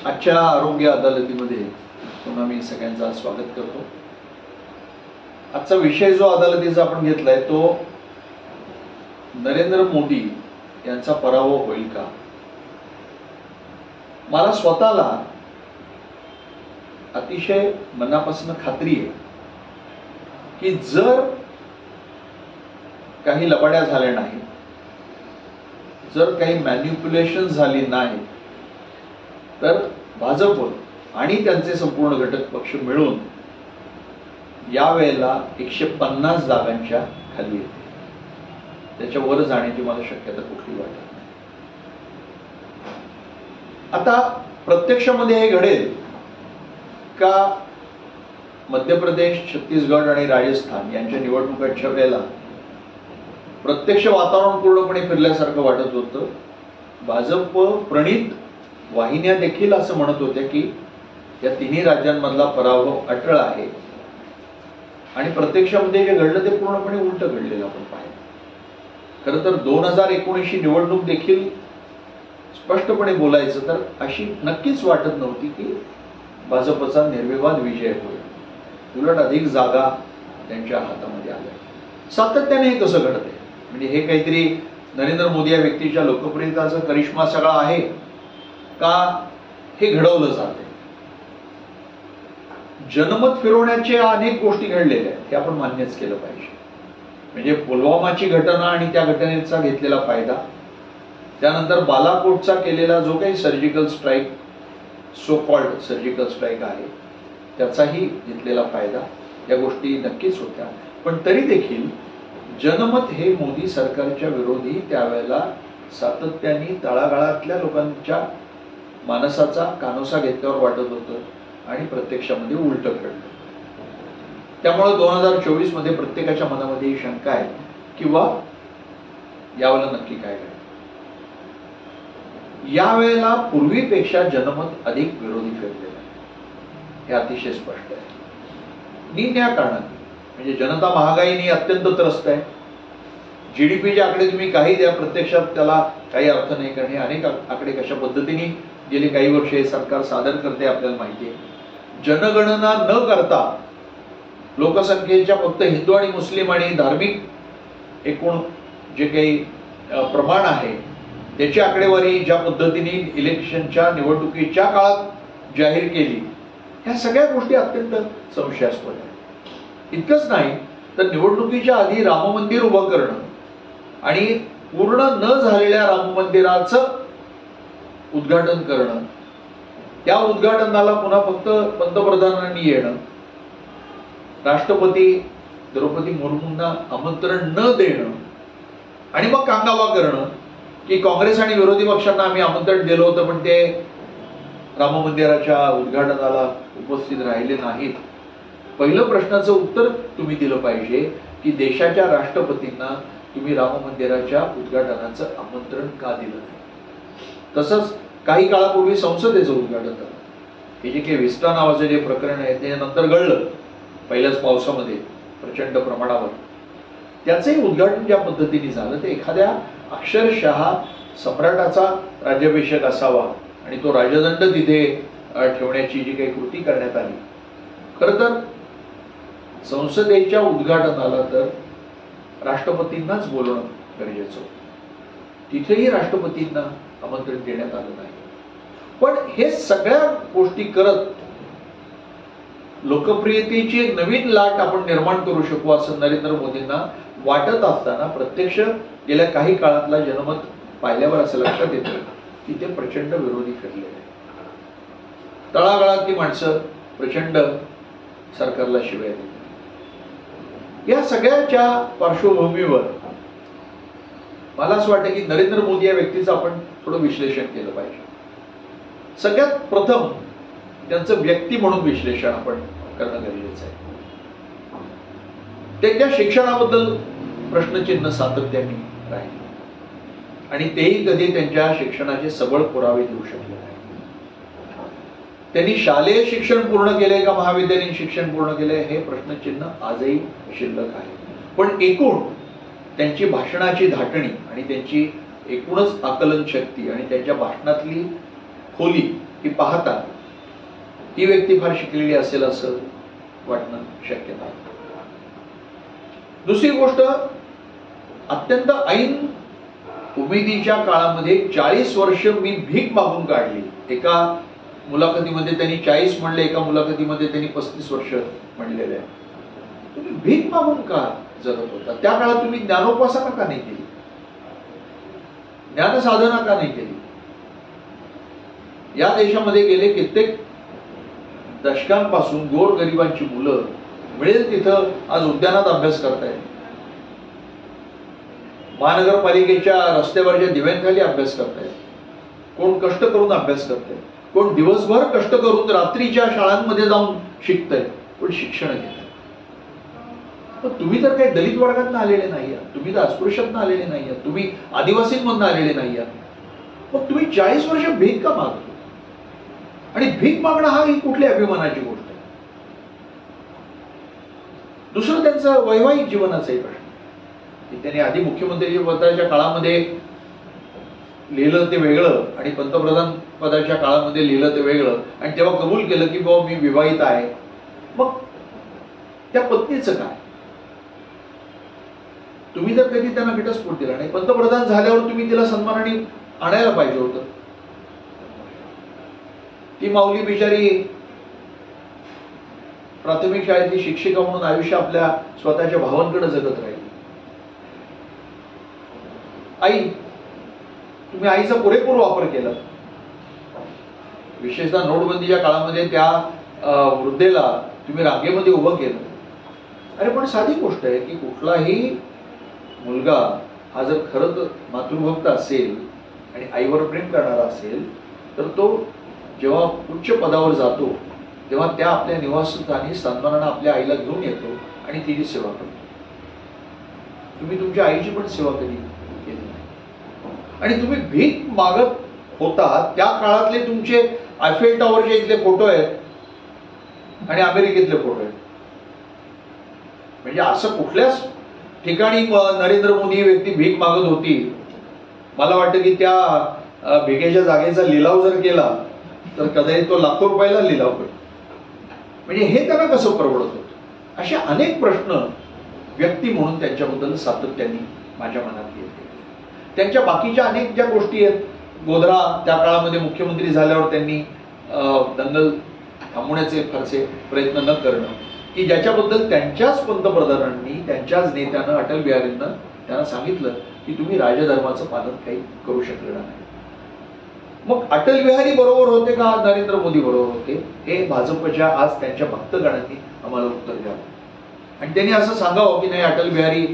आजच्या आरोग्य अदालतीमध्ये पुन्हा मी सगळ्यांचं स्वागत करतो। आजचा विषय जो अदालतीचा आपण घेतलाय तो नरेंद्र मोदी यांचा पराभव होईल का। मला स्वतःला अतिशय मनापासून खात्री आहे की जर काही लबाड्या झाल्या नाही, जर काही मॅनिप्युलेशन झाली नाही, तर भाजप आणि त्यांचे संपूर्ण घटक पक्ष मिळून यावेळेला 150 जागांच्या खाली येते। त्याच्यावर जाण्याची मला शक्यता कुठली वाटत नाही। आता प्रत्यक्षामध्ये हे घडेल का मध्य प्रदेश, छत्तीसगड आणि राजस्थान यांच्या निवडणुकांच्या वेळेला प्रत्यक्ष वातावरण पूर्णपणे फिरल्यासारखं वाटत होतं। भाजप प्रणित वाहिन्या देखील असं म्हणत होत्या की या तिन्ही राज्यांमधला पराभव अटळ आहे आणि प्रत्यक्षामध्ये जे घडलं ते पूर्णपणे उलट घडलेलं आपण पाहिलं। खरं तर 2019 निवडणूक देखील स्पष्टपणे बोलायचं तर अशी नक्कीच वाटत नव्हती की भाजपचा निर्विवाद विजय होईल। उलट अधिक जागा त्यांच्या हातामध्ये आल्या। सातत्याने हे कसं घडतंय, म्हणजे हे काहीतरी नरेंद्र मोदी या व्यक्तीच्या लोकप्रियतेचा करिश्मा सगळा आहे का हे घडवलं जाते। जनमत फिरवण्याचे अनेक गोष्टी घडलेल्या आहेत हे आपण मान्यच केलं पाहिजे। म्हणजे पुलवामाची घटना आणि त्या घटनेचा घेतलेला फायदा, त्यानंतर बालाकोटचा केलेला जो काही surgical strike, so called surgical strike आहे, त्याचाही घेतलेला फायदा, या गोष्टी नक्कीच होत्या। पण तरी देखील जनमत हे मोदी सरकारच्या विरोधी त्यावेळेला सातत्याने तळागाळातल्या लोकांच्या मानसाचा कानोसा घेतल्यावर वाटत होतं आणि प्रत्यक्षामध्ये उलट घडलं। त्यामुळे 2024 मध्ये प्रत्येकाच्या मनामध्ये ही शंका आहे किंवा यावेळेला नक्की काय घडेल। यावेळेला पूर्वीपेक्षा जनमत अधिक विरोधी फिरलेलं आहे, हे अतिशय स्पष्ट आहे। निम्या कारणाने म्हणजे जनता महागाईने अत्यंत त्रस्त आहे। जीडीपीचे आकडे तुम्ही काही द्या, प्रत्यक्षात त्याला काही अर्थ नाही, कारण हे अनेक आकडे कशा पद्धतीने गेली काही वर्ष हे सरकार सादर करते आपल्याला माहिती आहे। जनगणना न करता लोकसंख्येच्या फक्त हिंदू आणि मुस्लिम आणि धार्मिक एकूण जे काही प्रमाण आहे त्याची आकडेवारी ज्या पद्धतीने इलेक्शनच्या निवडणुकीच्या काळात जाहीर केली, ह्या सगळ्या गोष्टी अत्यंत संशयास्पद आहेत। इतकंच नाही तर निवडणुकीच्या आधी राम मंदिर उभं करणं आणि पूर्ण न झालेल्या राम मंदिराचं उद्घाटन करणं, त्या उद्घाटनाला पुन्हा फक्त पंतप्रधानांनी येणं, राष्ट्रपती द्रौपदी मुर्मूंना आमंत्रण न देणं आणि मग कांगावा करणं की काँग्रेस आणि विरोधी पक्षांना आम्ही आमंत्रण दिलं होतं पण ते राम मंदिराच्या उद्घाटनाला उपस्थित राहिले नाहीत। पहिलं प्रश्नाचं उत्तर तुम्ही दिलं पाहिजे की देशाच्या राष्ट्रपतींना तुम्ही राम मंदिराच्या उद्घाटनाचं आमंत्रण का दिलं नाही। तसंच काही काळापूर्वी संसदेचं उद्घाटन झालं, हे जे काही विस्टा नावाचं जे प्रकरण आहे ते नंतर घडलं पहिल्याच पावसामध्ये प्रचंड प्रमाणावर, त्याचंही उद्घाटन ज्या पद्धतीने झालं ते एखाद्या अक्षरशः सम्राटाचा राज्याभिषेक असावा आणि तो राजदंड तिथे ठेवण्याची जी काही कृती करण्यात आली। खरं तर संसदेच्या उद्घाटनाला तर राष्ट्रपतींनाच बोलवणं गरजेचं होतं, तिथेही राष्ट्रपतींना आमंत्रण देण्यात आलं नाही। पण हे सगळ्या गोष्टी करत लोकप्रियतेची एक नवीन लाट आपण निर्माण करू शकू असं नरेंद्र मोदींना वाटत असताना प्रत्यक्ष गेल्या काही काळातला जनमत पाहिल्यावर असं लक्षात येतं की ते प्रचंड विरोधी फिरलेले आहे। तळागाळातली माणसं प्रचंड सरकारला शिव्या देतात। या सगळ्याच्या पार्श्वभूमीवर मला असं वाटतं की नरेंद्र मोदी या व्यक्तीचं आपण थोडं विश्लेषण केलं पाहिजे। सगळ्यात प्रथम त्यांचं व्यक्ती म्हणून विश्लेषण आपण करणं गरजेचं आहे। त्यांच्या शिक्षणाबद्दल प्रश्नचिन्ह सातत्याने राहिले आणि तेही कधी त्यांच्या शिक्षणाचे सबळ पुरावे देऊ शकले नाही। त्यांनी शालेय शिक्षण पूर्ण केले का महाविद्यालयीन शिक्षण पूर्ण केले हे प्रश्नचिन्ह आजही शिल्लक आहे। पण एकूण त्यांची भाषणाची धाटणी आणि त्यांची एकूणच आकलन शक्ती आणि त्यांच्या भाषणातली खोली की पाहता ही व्यक्ती फार शिकलेली असेल असं वाटणं शक्य नाही. दुसरी गोष्ट, अत्यंत ऐन उमेदीच्या काळामध्ये 40 वर्ष मी भीक मागून काढली. एका मुलाखतीमध्ये त्यांनी 40 म्हणले, एका मुलाखतीमध्ये त्यांनी 35 वर्ष म्हणलेले आहे. तुम्ही भीक मागून का जगत होता? त्या काळात तुम्ही ज्ञानोपासना का नाही केली? ज्ञानसाधना का नाही केली? या देशामध्ये गेले कित्येक दशकांपासून गोरगरिबांची मुलं मिळेल तिथं आज उद्यानात अभ्यास करतायत, महानगरपालिकेच्या रस्त्यावरच्या दिव्यांखाली अभ्यास करतायत, कोण कष्ट करून अभ्यास करताय, कोण दिवसभर कष्ट करून रात्रीच्या शाळांमध्ये जाऊन शिकताय, कोण शिक्षण घेत. पण तुम्ही तर काही दलित वर्गातून आलेले नाही आहात, तुम्ही तर अस्पृश्यातून आलेले नाही आहात, तुम्ही आदिवासींमधून आलेले नाही आहात. मग तुम्ही 40 वर्ष भीक का मागतो? आणि भीक मागणं हा ही कुठल्या अभिमानाची गोष्ट आहे? दुसरं त्यांचं वैवाहिक जीवनाचाही प्रश्न की त्यांनी आधी मुख्यमंत्री पदाच्या काळामध्ये लिहिलं ते वेगळं आणि पंतप्रधान पदाच्या काळामध्ये लिहिलं ते वेगळं, आणि तेव्हा कबूल केलं की बाबा मी विवाहित आहे. मग त्या पत्नीचं काय? तुम्ही जर कधी त्यांना घटस्फोट दिला नाही, पंतप्रधान झाल्यावर तुम्ही तिला सन्मानाने आणायला पाहिजे होतं. ती माऊली बिचारी प्राथमिक शाळेतली शिक्षिका म्हणून आयुष्य आपल्या स्वतःच्या भावांकडे जगत राहिली. आई, तुम्ही आईचा पुरेपूर वापर केला. विशेषतः नोटबंदीच्या काळामध्ये त्या वृद्धेला तुम्ही रांगेमध्ये उभं केलं. अरे पण साधी गोष्ट आहे की कुठलाही मुलगा हा जर खरंच मातृभक्त असेल आणि आईवर प्रेम करणारा असेल तर तो जेव्हा उच्च पदावर जातो तेव्हा त्या आपल्या निवासस्थानी सन्मानाने आपल्या आईला घेऊन येतो आणि तिची सेवा करतो. तुम्ही तुमच्या आईची पण सेवा कधी केली नाही. आणि तुम्ही भीक मागत होता त्या काळातले तुमचे आयफेल टॉवरचे इथले फोटो आहेत आणि अमेरिकेतले फोटो आहेत. म्हणजे असं कुठल्याच ठिकाणी नरेंद्र मोदी ही व्यक्ती भीक मागत होती. मला वाटतं की त्या भिकेच्या जागेचा लिलाव जर केला तर कदाचित तो लाखो रुपयाला लिलाव करतो. म्हणजे हे त्यांना कसं परवडत होतं? असे अनेक प्रश्न व्यक्ती म्हणून त्यांच्याबद्दल सातत्याने माझ्या मनात येते. त्यांच्या बाकीच्या अनेक ज्या गोष्टी आहेत, गोधरा त्या काळामध्ये मुख्यमंत्री झाल्यावर त्यांनी दंगल थांबवण्याचे फारसे प्रयत्न न करणं, की ज्याच्याबद्दल त्यांच्याच पंतप्रधानांनी त्यांच्याच नेत्यानं अटल बिहारींना त्यांना सांगितलं की तुम्ही राजधर्माचं पालन काही करू शकलेलं नाही. मग अटल बिहारी बरोबर होते का नरेंद्र मोदी बरोबर होते? हे भाजपच्या आज त्यांच्या भक्तगणांनी आम्हाला उत्तर द्यावं आणि त्यांनी असं सांगावं की नाही, अटल बिहारी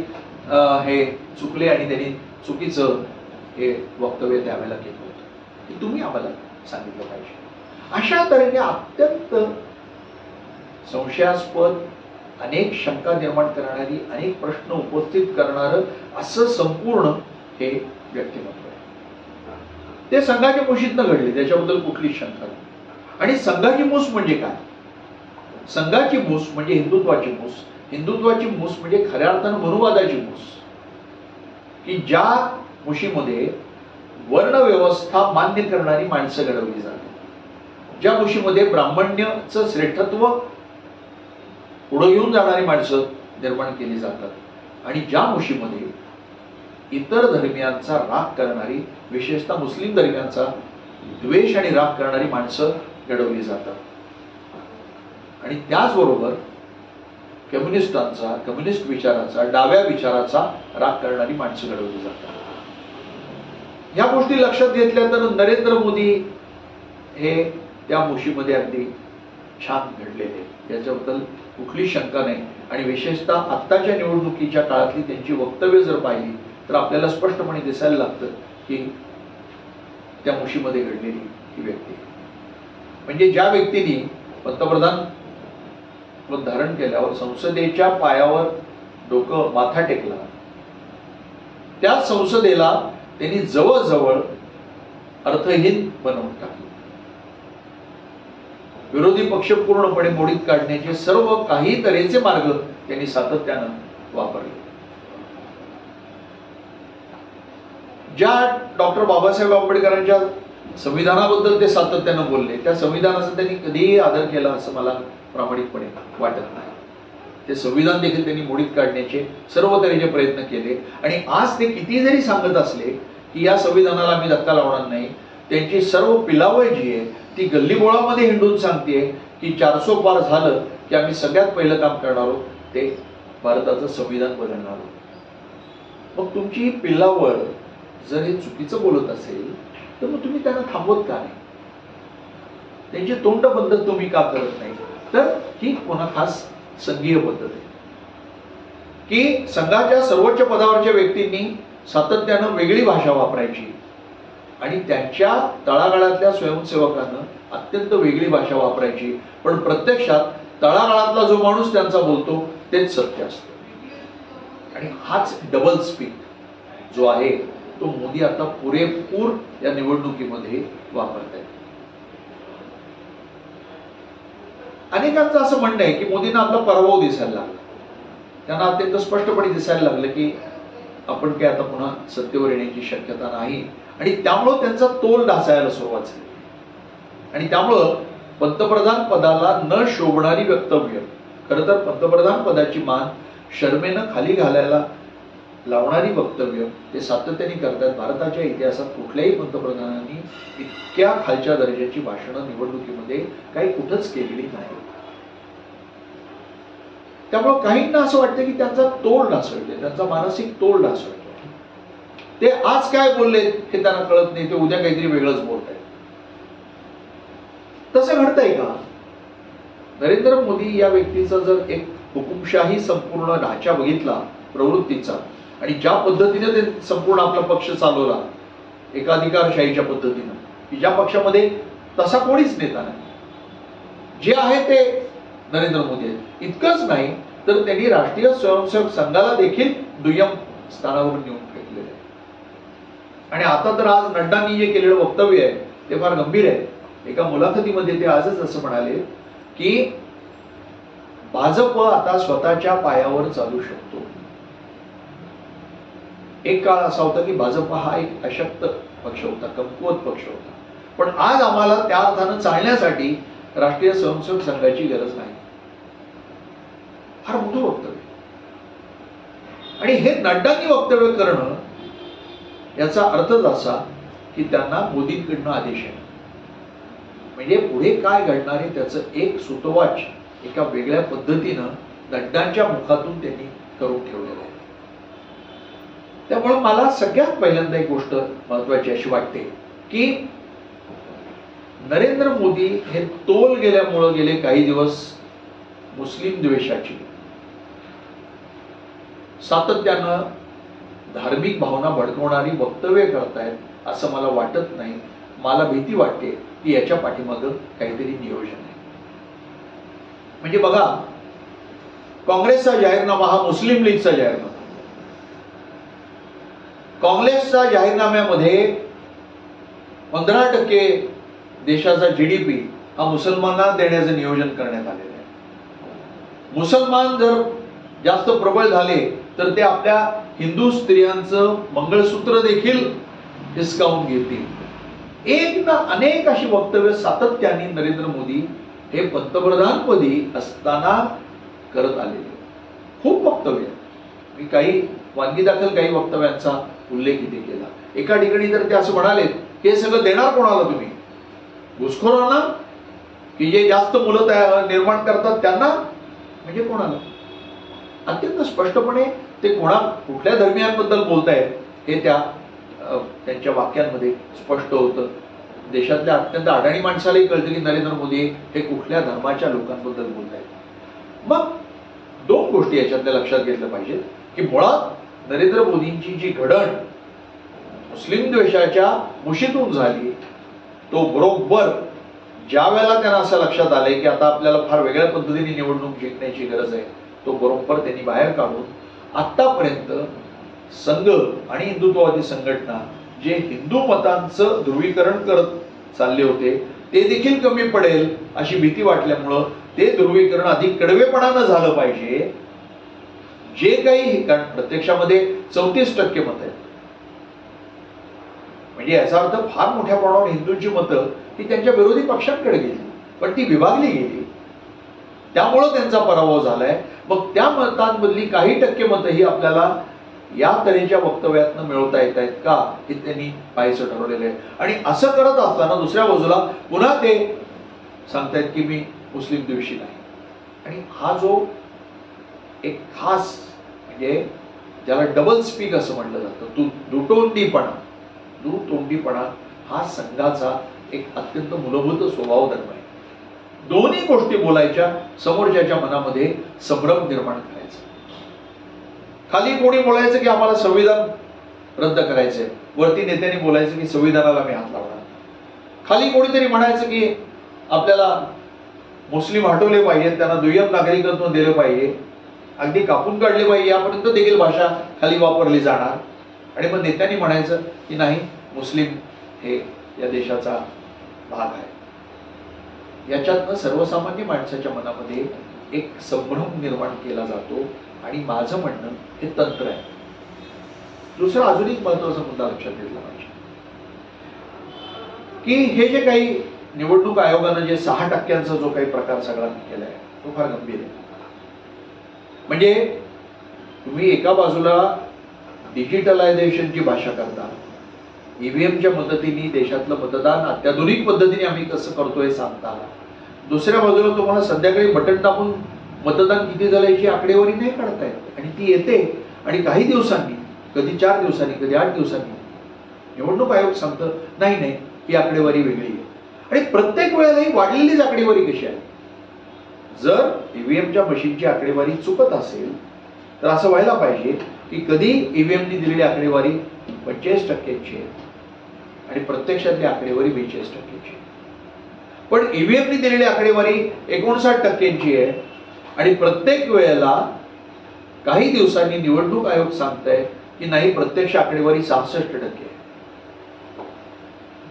हे चुकले आणि त्यांनी चुकीचं हे वक्तव्य त्यावेळेला केलं होतं, की तुम्ही आम्हाला सांगितलं पाहिजे. अशा तऱ्हेने अत्यंत संशयास्पद, अनेक शंका निर्माण करणारी, अनेक प्रश्न उपस्थित करणारं असं संपूर्ण हे व्यक्तिमत्व आहे. ते संघाच्या मुशीतनं घडले, त्याच्याबद्दल कुठलीच शंका नाही. आणि संघाची मूस म्हणजे काय? संघाची मूस म्हणजे हिंदुत्वाची मूस. हिंदुत्वाची मूस म्हणजे खऱ्या अर्थानं मनुवादाची मूस, की ज्या मुशीमध्ये वर्णव्यवस्था मान्य करणारी माणसं घडवली जातात, ज्या मुशीमध्ये ब्राह्मण्याचं श्रेष्ठत्व पुढे घेऊन जाणारी माणसं निर्माण केली जातात, आणि ज्या मुशीमध्ये इतर धर्मियांचा राग करणारी, विशेषतः मुस्लिम धर्मियांचा द्वेष आणि राग करणारी माणसं घडवली जातात. आणि त्याचबरोबर कम्युनिस्टांचा, कम्युनिस्ट विचाराचा, डाव्या विचाराचा राग करणारी माणसं घडवली जातात. ह्या गोष्टी लक्षात घेतल्या तर नरेंद्र मोदी हे त्या मुशीमध्ये अगदी छान घडलेले, याच्याबद्दल कुठली शंका नाही. आणि विशेषतः आत्ताच्या निवडणुकीच्या काळातली त्यांची वक्तव्य जर पाहिली तर आपल्याला स्पष्टपणे दिसायला लागतं की त्या मुशीमध्ये घडलेली ही व्यक्ती. म्हणजे ज्या व्यक्तीने पंतप्रधान पद धारण केल्यावर संसदेच्या पायावर डोकं, माथा टेकला, त्या संसदेला त्यांनी जवळजवळ अर्थहीन बनवून टाकलं. विरोधी पक्ष पूर्णपणे मोडीत काढण्याचे सर्व काही तऱ्हेचे मार्ग त्यांनी सातत्यानं वापरले. ज्या डॉक्टर बाबासाहेब आंबेडकरांच्या संविधानाबद्दल ते सातत्यानं बोलले, त्या संविधानाचा त्यांनी कधीही आदर केला असं मला प्रामाणिकपणे वाटत नाही. ते संविधान देखील त्यांनी मोडीत काढण्याचे सर्व तऱ्हेचे प्रयत्न केले. आणि आज ते किती जरी सांगत असले की या संविधानाला आम्ही धक्का लावणार नाही, त्यांची सर्व पिलावळ जी आहे ती गल्लीबोळामध्ये हिंडून सांगते की 400 पार झालं की आम्ही सगळ्यात पहिलं काम करणार आहोत ते भारताचं संविधान बदलणार आहोत. मग तुमची ही पिलावळ जर हे चुकीचं बोलत असेल तर मग तुम्ही त्यांना थांबवत का नाही? त्यांची तोंड पद्धत तुम्ही का करत नाही? तर ही पुन्हा खास संघीय पद्धत आहे की संघाच्या सर्वोच्च पदावरच्या व्यक्तींनी सातत्यानं वेगळी भाषा वापरायची आणि त्यांच्या तळागाळातल्या स्वयंसेवकांना अत्यंत वेगळी भाषा वापरायची. पण प्रत्यक्षात तळागाळातला जो माणूस त्यांचा बोलतो तेच सत्य असतं. आणि हाच डबल स्पीक जो आहे तो मोदी आता पुरेपूर या निवडणुकीमध्ये वापरत आहेत. अनेकांचं असं म्हणणं आहे की मोदींना आपला पराभव दिसायला लागला. त्यांना अत्यंत स्पष्टपणे दिसायला लागलं की आपण काय आता पुन्हा सत्तेवर येण्याची शक्यता नाही आणि त्यामुळं त्यांचा तोल ढासायला सुरुवात झाली. आणि त्यामुळं पंतप्रधान पदाला न शोभणारी वक्तव्य, खरं तर पंतप्रधान पदाची मान शर्मेनं खाली घालायला लावणारी वक्तव्य ते सातत्याने करतात. भारताच्या इतिहासात कुठल्याही पंतप्रधानांनी इतक्या खालच्या दर्जाची भाषणं निवडणुकीमध्ये काही कुठंच केलेली नाही. त्यामुळे काहींना असं वाटतं की त्यांचा तोल ढासळतोय, त्यांचा मानसिक तोल ढासळतोय. ते आज काय बोलले हे त्यांना कळत नाही, ते उद्या काहीतरी वेगळंच बोलत आहेत. तसं घडतंय का? नरेंद्र मोदी या व्यक्तीचा जर एक हुकुमशाही संपूर्ण ढाचा बघितला प्रवृत्तीचा आणि ज्या पद्धतीने ते संपूर्ण आपला पक्ष चालवला एकाधिकारशाहीच्या पद्धतीनं, की ज्या पक्षामध्ये तसा कोणीच नेता नाही, जे आहे ते नरेंद्र मोदी आहेत. इतकंच नाही तर त्यांनी राष्ट्रीय स्वयंसेवक संघाला देखील दुय्यम स्थानावर नेऊन फेकलेलं आहे. आणि आता तर आज नड्डांनी जे केलेलं वक्तव्य आहे ते फार गंभीर आहे. एका मुलाखतीमध्ये ते आजच असं म्हणाले की भाजप आता स्वतःच्या पायावर चालू शकतो. एक काळ असा होता की भाजप हा एक अशक्त पक्ष होता, कमकुवत पक्ष होता. पण आज आम्हाला त्या अर्थानं चालण्यासाठी राष्ट्रीय स्वयंसेवक संघाची गरज नाही. फार मोठं वक्तव्य. आणि हे नड्डांनी वक्तव्य करणं याचा अर्थच असा की त्यांना मोदींकडनं आदेश आहे. म्हणजे पुढे काय घडणार आहे त्याचं एक सुतवाच एका वेगळ्या पद्धतीनं नड्डांच्या मुखातून त्यांनी करून ठेवलेलं आहे. त्यामुळे मला सगळ्यात पहिल्यांदा एक गोष्ट महत्वाची अशी वाटते की नरेंद्र मोदी हे तोल गेल्यामुळे गेले काही दिवस मुस्लिम द्वेषाची सातत्यानं धार्मिक भावना भडकवणारी वक्तव्य करतायत असं मला वाटत नाही. मला भीती वाटते की याच्या पाठीमागं काहीतरी नियोजन आहे. म्हणजे बघा, काँग्रेसचा जाहीरनामा हा मुस्लिम लीगचा जाहीरनामा. काँग्रेसच्या जाहीरनाम्यामध्ये 15% देशाचा जीडीपी हा मुसलमानांना देण्याचं नियोजन करण्यात आलेलं आहे. मुसलमान जर जास्त प्रबळ झाले तर ते आपल्या हिंदू स्त्रियांचं मंगळसूत्र देखील हिसकावून घेतील. एक ना अनेक अशी वक्तव्य सातत्याने नरेंद्र मोदी हे पंतप्रधानपदी असताना करत आलेले. खूप वक्तव्य. मी काही वानगी दाखल काही वक्तव्यांचा उल्लेख इथे केला. एका ठिकाणी तर ते असं म्हणाले की हे सगळं देणार कोणाला तुम्ही? घुसखोरांना की जे जास्त मुलं निर्माण करतात त्यांना? म्हणजे कोणाला? अत्यंत स्पष्टपणे ते कुठल्या धर्मियांबद्दल बोलतायत हे त्यांच्या वाक्यांमध्ये स्पष्ट होतं. देशातल्या अत्यंत अडाणी माणसालाही कळतं की नरेंद्र मोदी हे कुठल्या धर्माच्या लोकांबद्दल बोलतायत. मग दोन गोष्टी याच्यातल्या लक्षात घेतल्या पाहिजेत की मुळात नरेंद्र मोदींची जी घडण मुस्लिम द्वेषाच्या मुशीतून झाली तो बरोबर ज्या वेळेला त्यांना असं लक्षात आलंय की आता आपल्याला फार वेगळ्या पद्धतीने निवडणूक जिंकण्याची गरज आहे, तो बरोबर त्यांनी बाहेर काढून आतापर्यंत संघ आणि हिंदुत्ववादी संघटना जे हिंदू मतांचं ध्रुवीकरण करत चालले होते ते देखील कमी पडेल अशी भीती वाटल्यामुळं ते ध्रुवीकरण अधिक कडवेपणानं झालं पाहिजे. जे काही कारण प्रत्यक्षामध्ये 34% मत आहेत. म्हणजे म्हणजे याचा अर्थ फार मोठ्या प्रमाणावर हिंदूंची मतं ही त्यांच्या विरोधी पक्षांकडे गेली, पण ती विभागली गेली, त्यामुळं त्यांचा पराभव झालाय. मग त्या मतांमधली काही टक्के मतं ही आपल्याला या तऱ्हेच्या वक्तव्यातनं मिळवता येत आहेत का हे त्यांनी पाहायचं ठरवलेलं आहे. आणि असं करत असताना दुसऱ्या बाजूला पुन्हा ते सांगतायत की मी मुस्लिम द्वेषी नाही. आणि हा जो एक खास म्हणजे ज्याला डबल स्पीक असं म्हटलं जातं, दुतोंडीपणा हा संघाचा एक अत्यंत मूलभूत स्वभाव धर्म आहे. दोन्ही गोष्टी बोलायच्या, समोरच्याच्या मनामध्ये संभ्रम निर्माण करायचा. खाली कोणी बोलायचं की आम्हाला संविधान रद्द करायचंय, वरती नेत्यांनी बोलायचं की संविधानाला मी हात लावणार. खाली कोणीतरी म्हणायचं की आपल्याला मुस्लिम हटवले पाहिजे, त्यांना दुय्यम नागरिकत्व दिले पाहिजे, अगदी कापून काढले पाहिजे, यापर्यंत देखील भाषा खाली वापरली जाणार. आणि मग नेत्यांनी म्हणायचं की नाही, मुस्लिम हे या देशाचा भाग आहे. याच्यातनं सर्वसामान्य माणसाच्या मनामध्ये एक संभ्रम निर्माण केला जातो. आणि माझं म्हणणं हे तंत्र आहे. दुसरा अजून एक महत्वाचा मुद्दा लक्षात घेतला पाहिजे की हे जे काही निवडणूक आयोगानं जे 6% जो काही प्रकार सगळा केलाय तो फार गंभीर आहे. म्हणजे तुम्ही एका बाजूला डिजिटलायझेशनची भाषा करता, ईव्हीएमच्या मदतीने देशातलं मतदान अत्याधुनिक पद्धतीने आम्ही कसं करतोय सांगता, दुसऱ्या बाजूला तुम्हाला संध्याकाळी बटन दाबून मतदान किती झालं याची आकडेवारी नाही काढता येत. आणि ती येते आणि काही दिवसांनी, कधी 4 दिवसांनी, कधी 8 दिवसांनी निवडणूक आयोग सांगतं नाही नाही ही आकडेवारी वेगळी आहे. आणि प्रत्येक वेळेला ही वाढलेलीच आकडेवारी कशी आहे. जर ईव्हीएमच्या मशीनची आकडेवारी चुकत असेल तर असं व्हायला पाहिजे की कधी ईव्हीएमनी दिलेली आकडेवारी 45%ची आहे आणि प्रत्यक्षातली आकडेवारी 42%ची. पण ईव्हीएमनी दिलेली आकडेवारी 59%ची आहे आणि प्रत्येक वेळेला काही दिवसांनी निवडणूक आयोग सांगताय की नाही, प्रत्यक्ष आकडेवारी 66% आहे.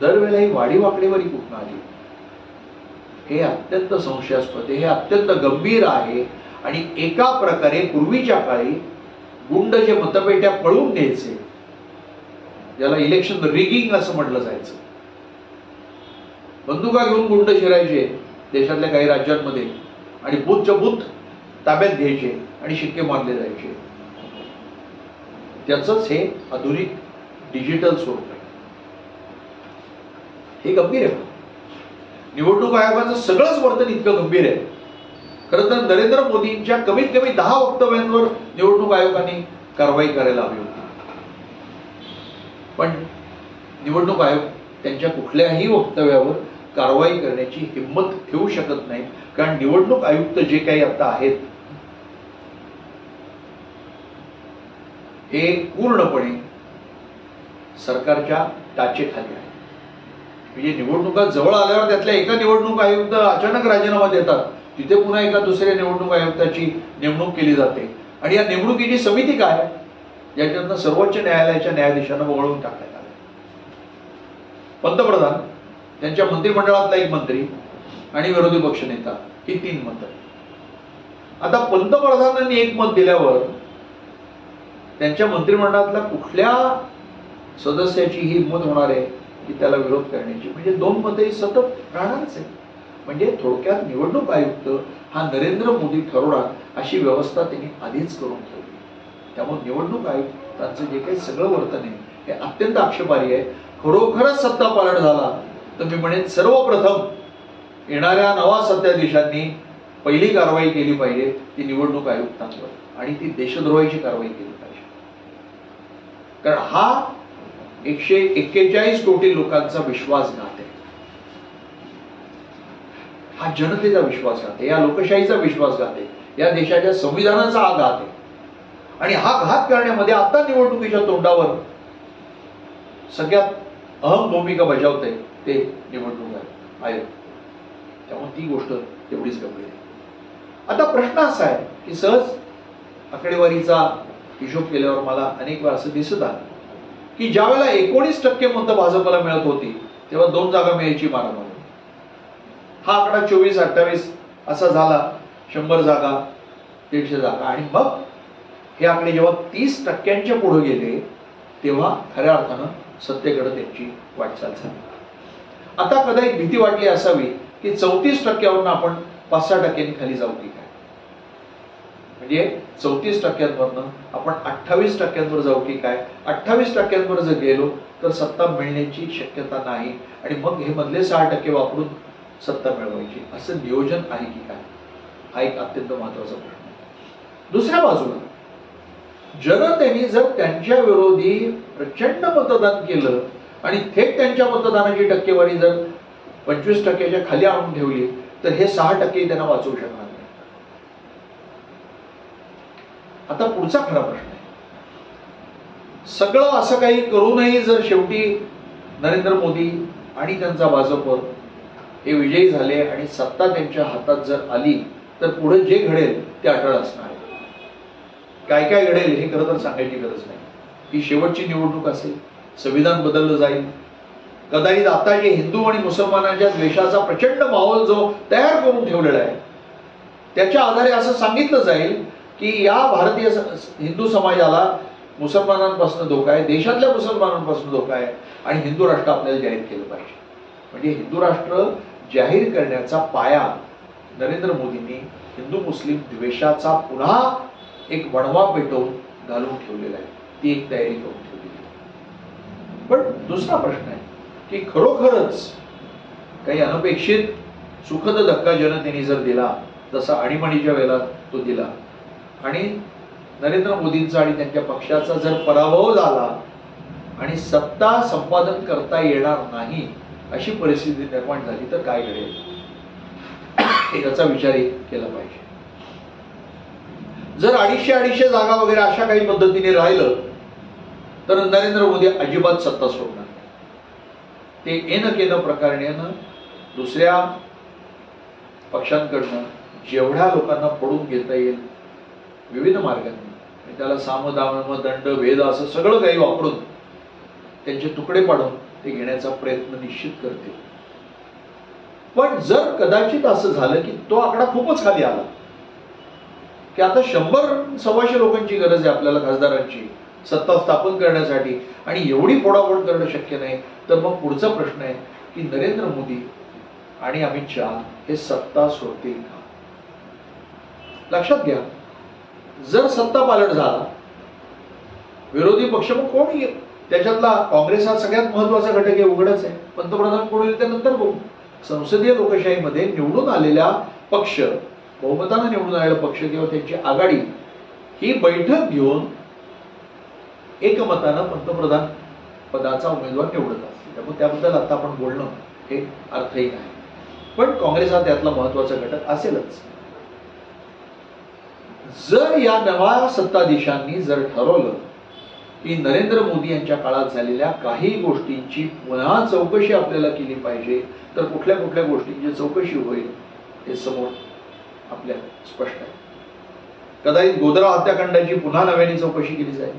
दरवेळेला ही वाढीव आकडेवारी कुठून आली? हे अत्यंत संशयास्पद आहे, हे अत्यंत गंभीर आहे. आणि एका प्रकारे पूर्वीच्या काळी गुंड जे मतपेट्या पळून न्यायचे, ज्याला इलेक्शन रिगिंग असं म्हटलं जायचं, बंदुका घेऊन गुंड शिरायचे देशातल्या काही राज्यांमध्ये आणि बूथच्या बूथ ताब्यात घ्यायचे आणि शिक्के मारले जायचे, त्याचंच हे आधुनिक डिजिटल स्वरूप आहे. हे गंभीर आहे. निवडणूक आयोगाचं सगळंच वर्तन इतकं गंभीर आहे. खरं तर नरेंद्र मोदींच्या कमीत कमी 10 वक्तव्यांवर निवडणूक आयोगाने कारवाई करायला हवी होती. पण निवडणूक आयोग त्यांच्या कुठल्याही वक्तव्यावर कारवाई करण्याची हिंमत ठेवू शकत नाही. कारण निवडणूक आयुक्त जे काही आता आहेत हे पूर्णपणे सरकारच्या टाचेखाली आहे. म्हणजे निवडणुका जवळ आल्यावर त्यातल्या एका निवडणूक आयुक्त अचानक राजीनामा देतात, तिथे पुन्हा एका दुसऱ्या निवडणूक आयुक्ताची नेमणूक केली जाते. आणि या नेमणुकीची समिती काय, याच्यातनं सर्वोच्च न्यायालयाच्या न्यायाधीशांना वगळून टाकण्यात आलं. पंतप्रधान, त्यांच्या मंत्रिमंडळातला एक मंत्री आणि विरोधी पक्षनेता ही 3 मतं. आता पंतप्रधानांनी एक मत दिल्यावर त्यांच्या मंत्रिमंडळातल्या कुठल्या सदस्याची ही हिंमत होणार आहे की त्याला विरोध करण्याची? म्हणजे 2 मतही सतत राहणारच आहे. म्हणजे थोडक्यात निवडणूक आयुक्त हा नरेंद्र मोदी ठरवणार अशी व्यवस्था त्यांनी आधीच करून ठेवली. त्यामुळे निवडणूक आयुक्तांचं जे काही सगळं वर्तन आहे हे अत्यंत आक्षेपार्ह आहे. खरोखरच सत्ता पालट झाला तर मी म्हणेन सर्वप्रथम येणाऱ्या नवा सत्ताधीशांनी पहिली कारवाई केली पाहिजे ती निवडणूक आयुक्तांवर, आणि ती देशद्रोहाची कारवाई केली पाहिजे. कारण हा 141 कोटी लोकांचा विश्वासघात आहे. हा जनतेचा विश्वासघात आहे, या लोकशाहीचा विश्वासघात आहे, या देशाच्या संविधानाचा हा घात आहे. आणि हा घात करण्यामध्ये आता निवडणुकीच्या तोंडावर सगळ्यात अहम भूमिका बजावते ते निवडणूक आयोग. त्यामुळे ती गोष्ट तेवढीच गंभीर आहे. आता प्रश्न असा आहे की सहज आकडेवारीचा हिशोब केल्यावर मला अनेक वेळा असं दिसत आलं की ज्यावेळेला 19% मतं भाजपला मिळत होती तेव्हा 2 जागा मिळायची मारामारी. हा आकडा 24-28 असा झाला, 100 जागा, 150 जागा. आणि मग हे आकडे जेव्हा 30% पुढे गेले तेव्हा खऱ्या अर्थानं सत्तेकडे त्यांची वाटचाल झाली. आता कदाचित भीती वाटली असावी की 34% आपण 5-6 टक्क्यांनी खाली जाऊ की काय, म्हणजे 34% आपण 28% जाऊ की काय. 28% जर गेलो तर सत्ता मिळण्याची शक्यता नाही आणि मग हे मधले 6% वापरून सत्ता मिळवायची असं नियोजन आहे की काय, हा एक अत्यंत महत्वाचा प्रश्न आहे. दुसऱ्या बाजूला जनतेने जर त्यांच्या विरोधी प्रचंड मतदान केलं आणि थेट त्यांच्या मतदानाची टक्केवारी जर 25%च्या खाली आणून ठेवली तर हे 6% त्यांना वाचवू शकणार नाही. आता पुढचा खरा प्रश्न आहे, सगळं असं काही करूनही जर शेवटी नरेंद्र मोदी आणि त्यांचा भाजप हे विजयी झाले आणि सत्ता त्यांच्या हातात जर आली तर पुढे जे घडेल ते अटळ असणार आहे. काय काय घडेल हे खरं तर सांगायची गरज नाही. ही शेवटची निवडणूक असेल, संविधान बदललं जाईल, कदाचित आता जे हिंदू आणि मुसलमानांच्या द्वेषाचा प्रचंड माहोल जो तयार करून ठेवलेला आहे त्याच्या आधारे असं सांगितलं जाईल की या भारतीय हिंदू समाजाला मुसलमानांपासून धोका आहे, देशातल्या मुसलमानांपासून धोका आहे आणि हिंदू राष्ट्र आपल्याला जाहीर केलं पाहिजे. म्हणजे हिंदू राष्ट्र जाहीर करण्याचा पाया नरेंद्र मोदींनी हिंदू मुस्लिम द्वेषाचा पुन्हा एक वणवा पेटवून घालून ठेवलेला आहे, ती एक तयारी करून ठेवलेली आहे. पण दुसरा प्रश्न आहे की खरोखरच काही अनपेक्षित सुखद धक्का जनतेने जर दिला जसा आणीबाणीच्या वेळेला तो दिला आणि नरेंद्र मोदींचा आणि त्यांच्या पक्षाचा जर पराभव झाला आणि सत्ता संपादन करता येणार नाही अशी परिस्थिती निर्माण झाली तर काय घडेल याचा विचार केला पाहिजे. जर 250 जागा वगैरे अशा काही पद्धतीने राहिलं तर नरेंद्र मोदी अजिबात सत्ता सोडणार नाही. ते एन केन प्रकारेनं दुसऱ्या पक्षांकडनं जेवढ्या लोकांना पडून घेता येईल विविध मार्गांनी, त्याला साम दाम दंड भेद असं सगळं काही वापरून त्यांचे तुकडे पाडून ते घेण्याचा प्रयत्न निश्चित करते. पण जर कदाचित असं झालं की तो आकडा खूपच खाली आला की आता 100-125 लोकांची गरज आहे आपल्याला खासदारांची सत्ता स्थापन करण्यासाठी आणि एवढी फोडाफोड करणं शक्य नाही, तर मग पुढचा प्रश्न आहे की नरेंद्र मोदी आणि अमित शहा हे सत्ता सोडतील का. लक्षात घ्या, जर सत्ता पालट झाला विरोधी पक्ष मग कोण येईल त्याच्यातला काँग्रेस हा सगळ्यात महत्वाचा घटक आहे, उघडच आहे. पंतप्रधान कोण येईल त्यानंतर बघू. संसदीय लोकशाहीमध्ये निवडून आलेल्या पक्ष, बहुमताने निवडून आलेला पक्ष किंवा त्यांची आघाडी ही बैठक घेऊन एकमतानं पंतप्रधान पदाचा उमेदवार निवडत असते. त्यामुळे त्याबद्दल आता आपण बोलणं हे अर्थहीन आहे. पण काँग्रेस हा त्यातला महत्वाचा घटक असेलच. जर या नव्या सत्ताधीशांनी जर ठरवलं की नरेंद्र मोदी यांच्या काळात झालेल्या काही गोष्टींची पुन्हा चौकशी आपल्याला केली पाहिजे तर कुठल्या कुठल्या गोष्टींची चौकशी होईल हे समोर आपल्या स्पष्ट आहे. कदाचित गोधरा हत्याकांडाची पुन्हा नव्याने चौकशी केली जाईल.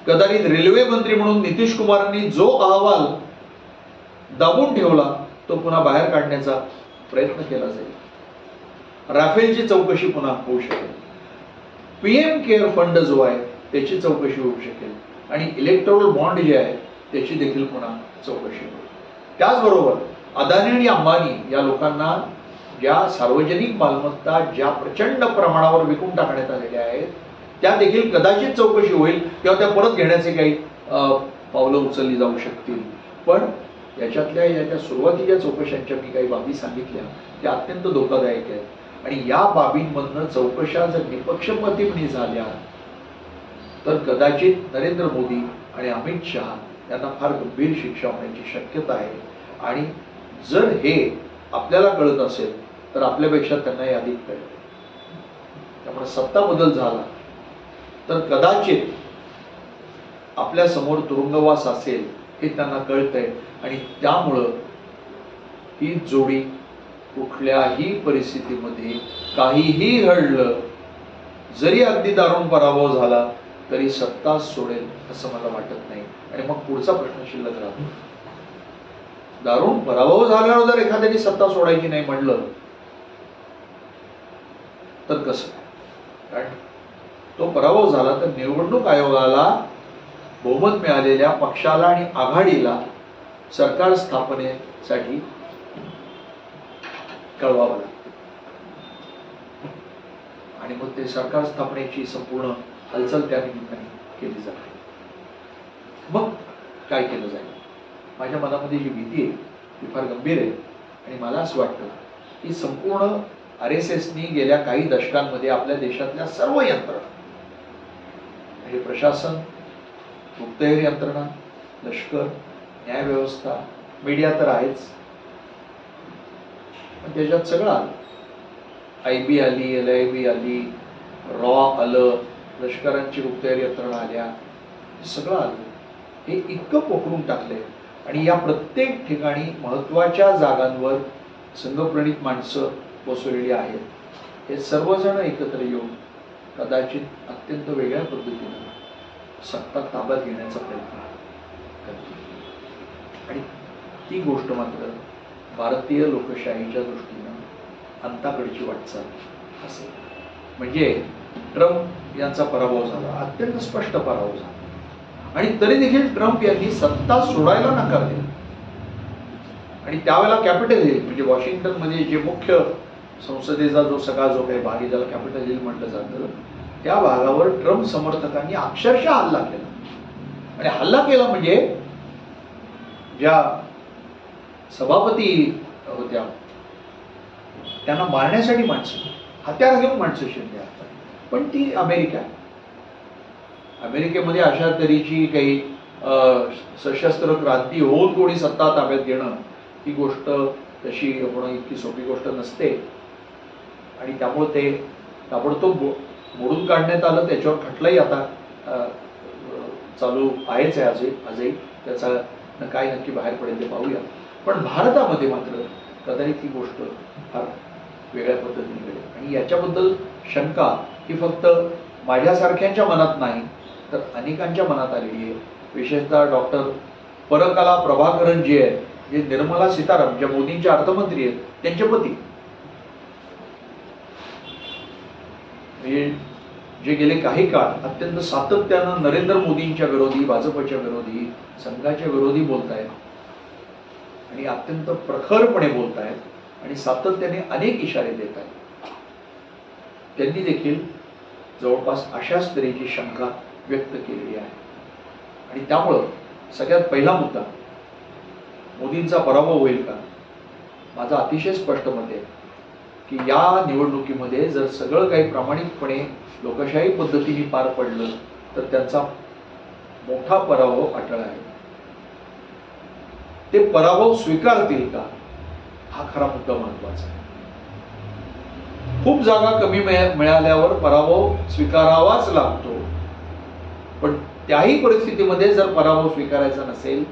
कदाचित रेल्वे मंत्री म्हणून नितीश कुमारांनी जो अहवाल दाबून ठेवला तो पुन्हा बाहेर काढण्याचा प्रयत्न केला जाईल. राफेलची चौकशी पुन्हा होऊ शकेल. पीएम केअर फंड जो आहे त्याची चौकशी होऊ शकेल आणि इलेक्ट्रोल बॉन्ड जे आहे त्याची देखील पुन्हा चौकशी होईल. त्याचबरोबर अदानी आणि अंबानी या लोकांना ज्या सार्वजनिक मालमत्ता ज्या प्रचंड प्रमाणावर विकून टाकण्यात आलेल्या आहेत त्या देखील कदाचित चौकशी होईल किंवा त्या परत घेण्याचे काही पावलं उचलली जाऊ शकतील. पण याच्या सुरुवातीच्या चौकशांच्या मी काही बाबी सांगितल्या त्या अत्यंत धोकादायक आहेत आणि या बाबींमधनं चौकशा जर निपक्षपातीपणे झाल्या तर कदाचित नरेंद्र मोदी आणि अमित शहा यांना फार गंभीर शिक्षा होण्याची शक्यता आहे. आणि जर हे आपल्याला कळत असेल तर आपल्यापेक्षा त्यांनाही अधिक कळेल. त्यामुळे सत्ता बदल झाला तर कदाचित आपल्या समोर तुरुंगवास असेल हे त्यांना कळतंय आणि त्यामुळं ही जोडी कुठल्याही परिस्थितीमध्ये काहीही घडलं जरी अगदी दारुण पराभव झाला तरी सत्ता सोडेल असं मला वाटत नाही. आणि मग पुढचा प्रश्न शिल्लक राहतो, दारुण पराभव झाल्यावर जर एखाद्याने सत्ता सोडायची नाही म्हणलं तर कसं. कारण तो पराभव झाला तर निवडणूक आयोगाला बहुमत मिळालेल्या पक्षाला आणि आघाडीला सरकार स्थापनेसाठी कळवावं लागतं आणि मग ते सरकार स्थापनेची संपूर्ण हालचाल त्या निमित्ताने केली जाते. मग काय केलं जाईल? माझ्या मनामध्ये जी भीती आहे ती फार गंभीर आहे आणि मला असं वाटतं की संपूर्ण RSSनी गेल्या काही दशकांमध्ये आपल्या देशातल्या सर्व यंत्रणा म्हणजे प्रशासन, गुप्तहेर यंत्रणा, लष्कर, न्यायव्यवस्था, मीडिया तर आहेच, पण त्याच्यात सगळं आलं. IB आली, LIB आली, रॉ आलं, लष्करांची गुप्तहेर यंत्रणा आल्या, सगळं आलं. हे इतकं पोखरून टाकलंय आणि या प्रत्येक ठिकाणी महत्वाच्या जागांवर संघप्रणित माणसं बसवलेली आहेत. हे सर्वजण एकत्र येऊन कदाचित अत्यंत वेगळ्या पद्धतीनं सत्ता ताब्यात घेण्याचा प्रयत्न करतील आणि ती गोष्ट मात्र भारतीय लोकशाहीच्या दृष्टीनं अंताकडची वाटचाल असेल. म्हणजे ट्रम्प यांचा पराभव झाला, अत्यंत स्पष्ट पराभव झाला आणि तरी देखील ट्रम्प यांनी सत्ता सोडायला नकार दिला आणि त्यावेळेला कॅपिटल हिल म्हणजे वॉशिंग्टन मध्ये जे मुख्य संसदेचा जो सगळा जो काही भाग आहे ज्याला कॅपिटल हिल म्हटलं जातं त्या भागावर ट्रम्प समर्थकांनी अक्षरशः हल्ला केला आणि हल्ला केला म्हणजे ज्या सभापती होत्या त्यांना मारण्यासाठी माणसं हत्यार घेऊन माणसं शिरली असतात. पण ती अमेरिकेमध्ये अशा तऱ्हेची काही सशस्त्र क्रांती होऊन कोणी सत्ता ताब्यात घेणं ही गोष्ट तशी होणं इतकी सोपी गोष्ट नसते आणि त्यामुळे ते ताबडतोब मोडून काढण्यात आलं. त्याच्यावर खटलाही आता चालू आहेच आहे आजही त्याचा काय नक्की बाहेर पडेल ते पाहूया. पण भारतामध्ये मात्र कदाचित ही गोष्ट फार वेगळ्या पद्धतीने घडेल आणि याच्याबद्दल शंका ही फक्त माझ्यासारख्यांच्या मनात नाही तर अनेकांच्या मनात आलेली आहे. विशेषतः डॉक्टर परकला प्रभाकरन जे आहेत जे निर्मला सीतारामन ज्या मोदींच्या अर्थमंत्री आहेत त्यांचे पती जे गेले काही काळ अत्यंत सातत्यानं नरेंद्र मोदींच्या विरोधी, भाजपच्या विरोधी, संघाच्या विरोधी बोलतायत आणि अत्यंत प्रखरपणे बोलतायत आणि सातत्याने अनेक इशारे देत आहेत. त्यांनी देखील जवळपास अशाच तऱ्हेची शंका व्यक्त केलेली आहे आणि त्यामुळं सगळ्यात पहिला मुद्दा मोदींचा पराभव होईल का? माझं अतिशय स्पष्ट मत आहे की या निवडणुकीमध्ये जर सगळं काही प्रामाणिकपणे लोकशाही पद्धतीने पार पडलं तर त्यांचा मोठा पराभव अटळ आहे. ते पराभव स्वीकारतील का हा खरा मुद्दा महत्वाचा आहे. खूप जागा कमी मिळाल्यावर पराभव स्वीकारावाच लागतो पण त्याही परिस्थितीमध्ये जर पराभव स्वीकारायचा नसेल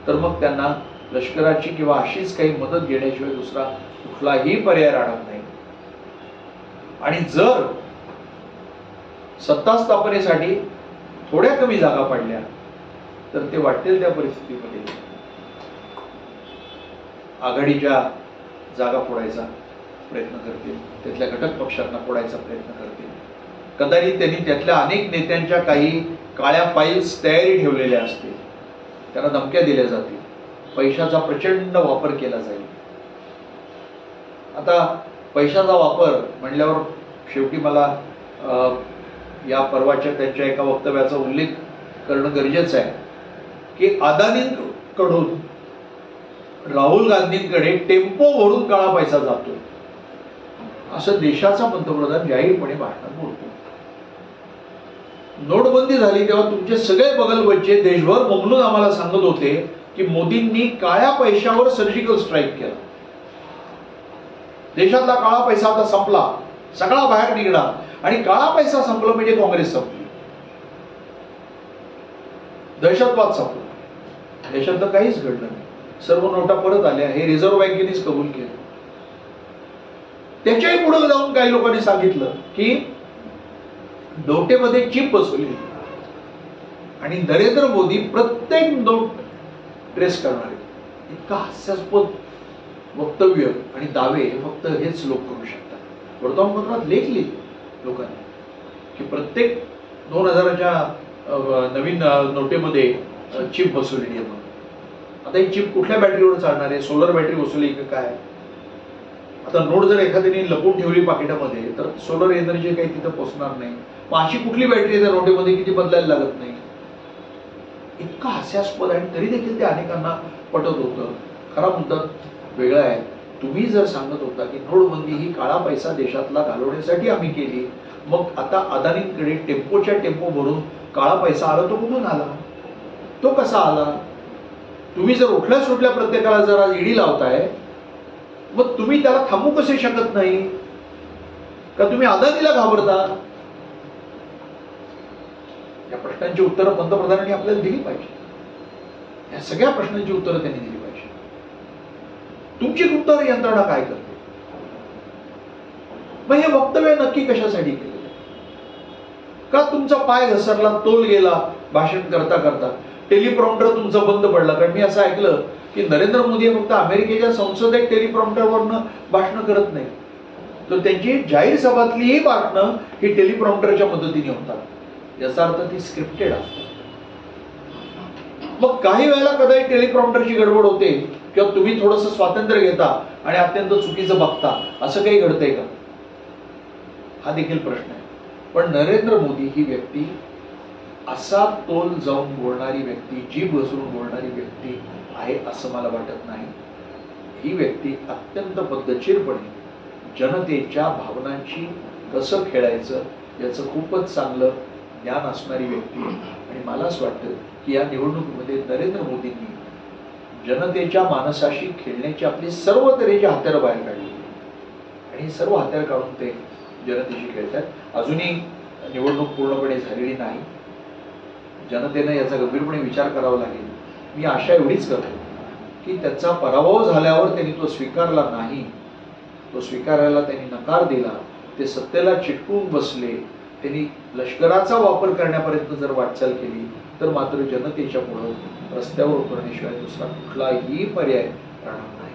तर मग त्यांना लष्कराची किंवा अशीच काही मदत घेण्याशिवाय दुसरा कुठलाही पर्याय राहणार नाही. आणि जर सत्ता स्थापनेसाठी थोड्या कमी जागा पडल्या तर ते वाटेल त्या परिस्थितीमध्ये आघाडीच्या जागा फोडायचा प्रयत्न करतील, त्यातल्या घटक पक्षांना फोडायचा प्रयत्न करतील. कदाचित त्यांनी त्यातल्या अनेक नेत्यांच्या काही काळ्या फाईल्स तयारी ठेवलेल्या असतील, त्यांना धमक्या दिल्या जातील, पैशाचा प्रचंड वापर केला जाईल. आता पैशाचा वापर म्हणल्यावर शेवटी मला या परवाच्या त्यांच्या एका वक्तव्याचा उल्लेख करणं गरजेचं आहे की अदानींकडून राहुल गांधींकडे टेम्पो भरून काळा पैसा जातो असं देशाचा पंतप्रधान जाहीरपणे भाषणात बोलतो. नोटबंदी झाली तेव्हा तुमचे सगळे बगलबच्चे देशभर बोंबलून आम्हाला सांगत होते की मोदींनी काळ्या पैशावर सर्जिकल स्ट्राईक केला, देशातला काळा पैसा आता संपला, सगळा बाहेर निघणार आणि काळा पैसा संपला म्हणजे काँग्रेस संपली, दहशतवाद संपला. देशातलं काहीच घडलं नाही, सर्व नोटा परत आल्या, हे रिझर्व्ह बँकेनेच कबूल केलं. त्याच्याही पुढे जाऊन काही लोकांनी सांगितलं की नोटेमध्ये चिप बसवली आणि नरेंद्र मोदी प्रत्येक नोट ट्रेस करणार आहेत. इतका हास्यास्पद वक्तव्य आणि दावे फक्त हेच लोक करू शकतात. वर्तमानपत्रात लेख लिहिले लोकांनी की प्रत्येक 2000च्या नवीन नोटेमध्ये चिप बसवलेली आहे. आता ही चिप कुठल्या बॅटरीवर चालणार आहे? सोलर बॅटरी बसवली की काय? आता नोट जर एखाद्याने लपवून ठेवली पाकिटामध्ये तर सोलर एनर्जी काही तिथं पोहोचणार नाही. मग अशी कुठली बॅटरी त्या नोटेमध्ये की ती बदलायला लागत नाही? इतका हास्यास्पद आणि तरी देखील ते अनेकांना पटत होतं. खरा मुद्दा वेगळा आहे. तुम्ही जर सांगत होता की नोटबंदी ही काळा पैसा देशातला घालवण्यासाठी आम्ही केली, मग आता अदानींकडे टेम्पोच्या टेम्पो भरून काळा पैसा आला, तो कुठून आला? तो कसा आला? तुम्ही जर उठल्या सुटल्या प्रत्येकाला जर आज ईडी लावताय, मग तुम्ही त्याला थांबू कसे शकत नाही? का तुम्ही अदानीला घाबरता? या प्रश्नांची उत्तरं पंतप्रधानांनी आपल्याला दिली पाहिजे. या सगळ्या प्रश्नांची उत्तरं त्यांनी दिली पाहिजे. तुमची गुप्तहेर यंत्रणा काय करते? मग हे वक्तव्य नक्की कशासाठी केलेलं? का तुमचा पाय घसरला, तोल गेला भाषण करता करता, टेलिप्रॉम्प्टर तुमचा बंद पडला? कारण मी असं ऐकलं की नरेंद्र मोदी फक्त अमेरिकेच्या संसदेत टेलिप्रॉम्प्टरवरनं भाषण करत नाही, तर त्यांची जाहीर सभातलीही भाषणं ही टेलिप्रॉम्प्टरच्या मदतीने होतात. याचा अर्थ ती स्क्रिप्टेड असतात. मग काही वेळेला कधी टेलिप्रॉम्प्टरची गडबड होते किंवा तुम्ही थोडंसं स्वातंत्र्य घेता आणि अत्यंत चुकीचं बघता, असं काही घडतंय का? हा देखील प्रश्न आहे. पण नरेंद्र मोदी ही व्यक्ती असा तोल जाऊन बोलणारी व्यक्ती, जीभ घसरून बोलणारी व्यक्ती आहे असं मला वाटत नाही. ही व्यक्ती अत्यंत पद्धतशीरपणे जनतेच्या भावनांची कसं खेळायचं याचं खूपच चांगलं ज्ञान असणारी व्यक्ती आहे. आणि मला असं वाटतं की या निवडणुकीमध्ये नरेंद्र मोदींनी जनतेच्या मानसाशी खेळण्याची आपली सर्व तऱ्हेची हत्यारं बाहेर काढली आणि सर्व हत्यार काढून ते जनतेशी खेळतात. अजूनही निवडणूक पूर्णपणे झालेली नाही. जनतेनं याचा गंभीरपणे विचार करावा लागेल. मी आशा एवढीच करतो की त्याचा पराभव झाल्यावर त्यांनी तो स्वीकारला नाही, तो स्वीकारायला त्यांनी नकार दिला, ते सत्तेला चिटकून बसले, त्यांनी लष्कराचा वापर करण्यापर्यंत जर वाटचाल केली तर मात्र जनतेच्या पुढे रस्त्यावर उतरण्याशिवाय दुसरा कुठलाही पर्याय राहणार नाही.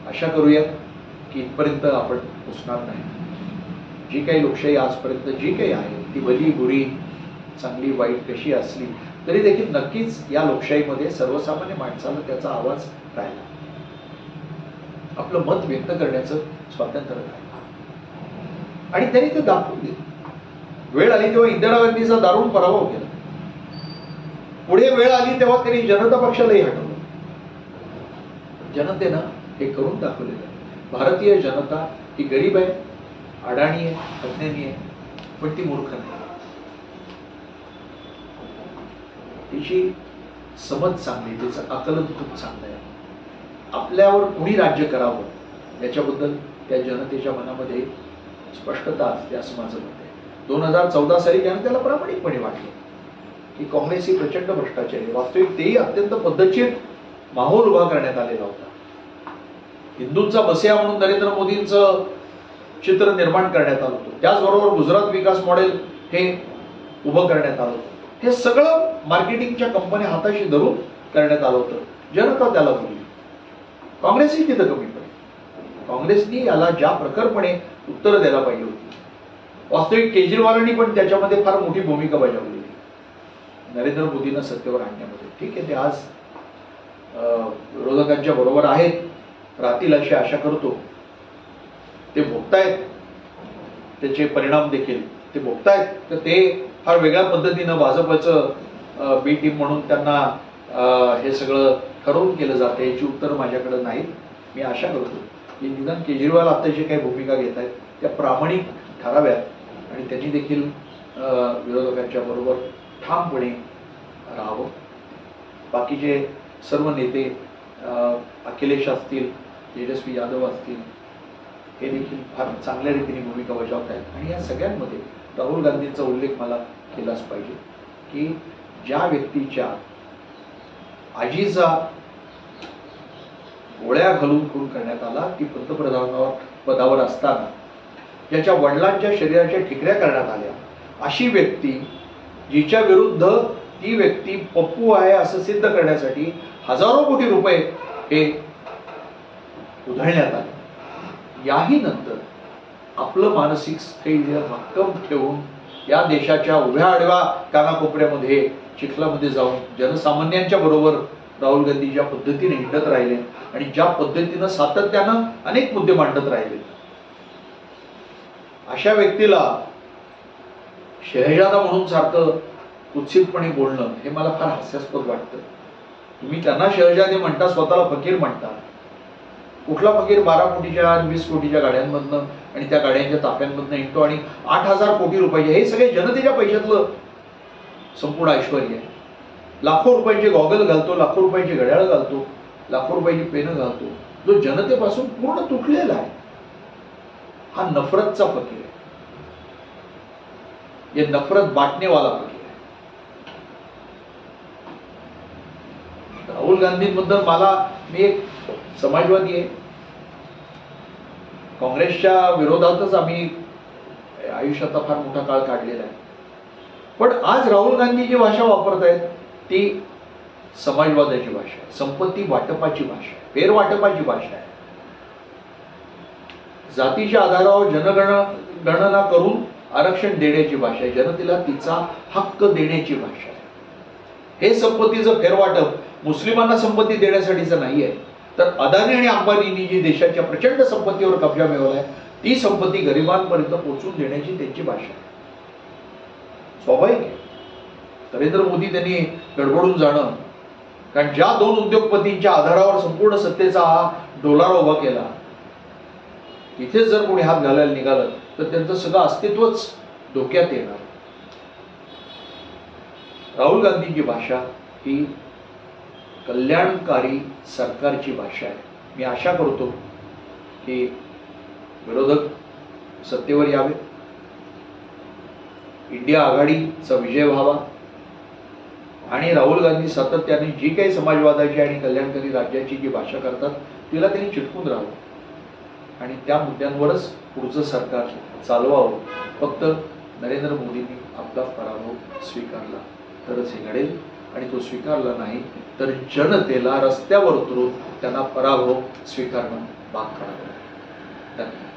आशा करूया की इथपर्यंत आपण पोचणार नाही. जी काही लोकशाही आजपर्यंत जी काही आहे ती भली बुरी चांगली वाईट कशी असली तरी देखील नक्कीच या लोकशाहीमध्ये सर्वसामान्य माणसाला त्याचा आवाज राहिला, आपलं मत व्यक्त करण्याचं स्वातंत्र्य राहिलं आणि त्यांनी ते दाखवून दिलं. वेळ आली तेव्हा इंदिरा गांधीचा दारुण पराभव केला. पुढे वेळ आली तेव्हा त्यांनी जनता पक्षालाही हटवलं. जनतेनं हे करून दाखवलेलं आहे. भारतीय जनता ही गरीब आहे, अडाणी आहे, अज्ञानी आहे, पण ती मूर्ख नाही. तिची समज चांगली, तिचं आकलन खूप चांगलं आहे. आपल्यावर कुणी राज्य करावं याच्याबद्दल त्या जनतेच्या मनामध्ये स्पष्टता असते असं माझं मत आहे. 2014 साली जनतेला प्रामाणिकपणे वाटलं की काँग्रेस ही प्रचंड भ्रष्टाचारी आहे. वास्तविक तेही अत्यंत पद्धतशीर माहोल उभा करण्यात आलेला होता. हिंदूंचा बसेया म्हणून नरेंद्र मोदींचं चित्र निर्माण करण्यात आलं होतं. त्याचबरोबर गुजरात विकास मॉडेल हे उभं करण्यात आलं होतं. हे सगळं मार्केटिंगच्या कंपन्या हाताशी धरून करण्यात आलं होतं. जनता त्याला बोलली. काँग्रेसही तिथं कमी पडली. काँग्रेसनी याला ज्या प्रखरपणे उत्तर द्यायला पाहिजे होती. वास्तविक केजरीवालांनी पण त्याच्यामध्ये फार मोठी भूमिका बजावली नरेंद्र मोदींना सत्तेवर आणण्यामध्ये. ठीक आहे, ते आज विरोधकांच्या बरोबर आहेत, राहतील अशी आशा करतो. ते भोगतायत त्याचे परिणाम देखील ते भोगतायत. तर ते फार वेगळ्या पद्धतीनं भाजपचं बी टीम म्हणून त्यांना हे सगळं ठरवून केलं जातं याची उत्तरं माझ्याकडे नाहीत. मी आशा करतो की निदान केजरीवाल आता जे काही भूमिका घेत आहेत त्या प्रामाणिक ठराव्यात आणि त्यांनी देखील विरोधकांच्या बरोबर ठामपणे राहावं. बाकीचे सर्व नेते अखिलेश असतील, तेजस्वी यादव असतील, हे देखील फार चांगल्या रीतीने भूमिका बजावत आहेत. आणि या सगळ्यांमध्ये राहुल गांधींचा उल्लेख मला केलाच पाहिजे की ज्या व्यक्तीच्या आजीचा गोळ्या घालून खून करण्यात आला, ती पंतप्रधान पदावर असताना ज्याच्या वडिलांच्या शरीराच्या ठिकऱ्या करण्यात आल्या, अशी व्यक्ती जिच्या विरुद्ध ती व्यक्ती पप्पू आहे असं सिद्ध करण्यासाठी हजारो कोटी रुपये हे उधळण्यात आले. याही नंतर आपलं मानसिक स्थैर्य भक्कम ठेवून या देशाच्या उभ्या आडव्या कानाकोपऱ्यामध्ये चिखलामध्ये जाऊन जनसामान्यांच्या बरोबर राहुल गांधी ज्या पद्धतीने हिंडत राहिले आणि ज्या पद्धतीनं सातत्यानं अनेक मुद्दे मांडत राहिले, अशा व्यक्तीला शहजादा म्हणून सारखं कुत्सितपणे बोलणं हे मला फार हास्यास्पद वाटतं. तुम्ही त्यांना शहजादे म्हणता, स्वतःला फकीर म्हणता. कुठला फकीर 12 कोटीच्या आणि 20 कोटीच्या गाड्यांमधनं आणि त्या गाड्यांच्या ताफ्यांमधनं हिंडतो आणि 8,000 कोटी रुपये, हे सगळे जनतेच्या पैशातलं संपूर्ण ऐश्वर्य आहे. लाखो रुपयाचे गॉगल घालतो, लाखो रुपयाचे घड्याळ घालतो, लाखो रुपयाची पेनं घालतो, जो जनतेपासून पूर्ण तुटलेला आहे. हा नफरतचा फकीर आहे. ये नफरत बांटने वाला फकीर आहे. राहुल गांधींबद्दल मी एक समाजवादी आहे. काँग्रेसच्या विरोधातच आम्ही आयुष्याचा फार मोठा काळ काढलेला आहे. पण आज राहुल गांधी जी भाषा वापरत आहेत ती समाजवादाची भाषा आहे, संपत्ती वाटपाची भाषा आहे, फेरवाटपाची भाषा आहे, जातीच्या आधारावर जनगणना करून आरक्षण देण्याची भाषा आहे, जनतेला तिचा हक्क देण्याची भाषा आहे. हे संपत्तीचं फेरवाटप मुस्लिमांना संपत्ती देण्यासाठीचं नाही आहे, तर अदानी आणि अंबानींनी जी देशाच्या प्रचंड संपत्तीवर कब्जा मिळवलाय ती संपत्ती गरिबांपर्यंत पोहोचून देण्याची त्यांची भाषा आहे. स्वाभाविक आहे नरेंद्र मोदी त्यांनी गडबडून जाणं, कारण ज्या 2 उद्योगपतींच्या आधारावर संपूर्ण सत्तेचा हा डोलारा उभा केला, इथेच जर कोणी हात घालायला निघालं तर त्यांचं सगळं अस्तित्वच धोक्यात येणार. राहुल गांधींची भाषा ही कल्याणकारी सरकारची भाषा आहे. मी आशा करतो की विरोधक सत्तेवर यावे, इंडिया आघाडीचा विजय व्हावा आणि राहुल गांधी सातत्याने जी काही समाजवादाची आणि कल्याणकारी राज्याची जी भाषा करतात तिला त्यांनी चिटकून राहावं आणि त्या मुद्द्यांवरच पुढचं सरकार चालवावं. फक्त नरेंद्र मोदींनी आपला पराभव स्वीकारला तरच हे घडेल आणि तो स्वीकारला नाही तर जनतेला रस्त्यावर उतरून त्यांना पराभव स्वीकारणं भाग पडावं. धन्यवाद.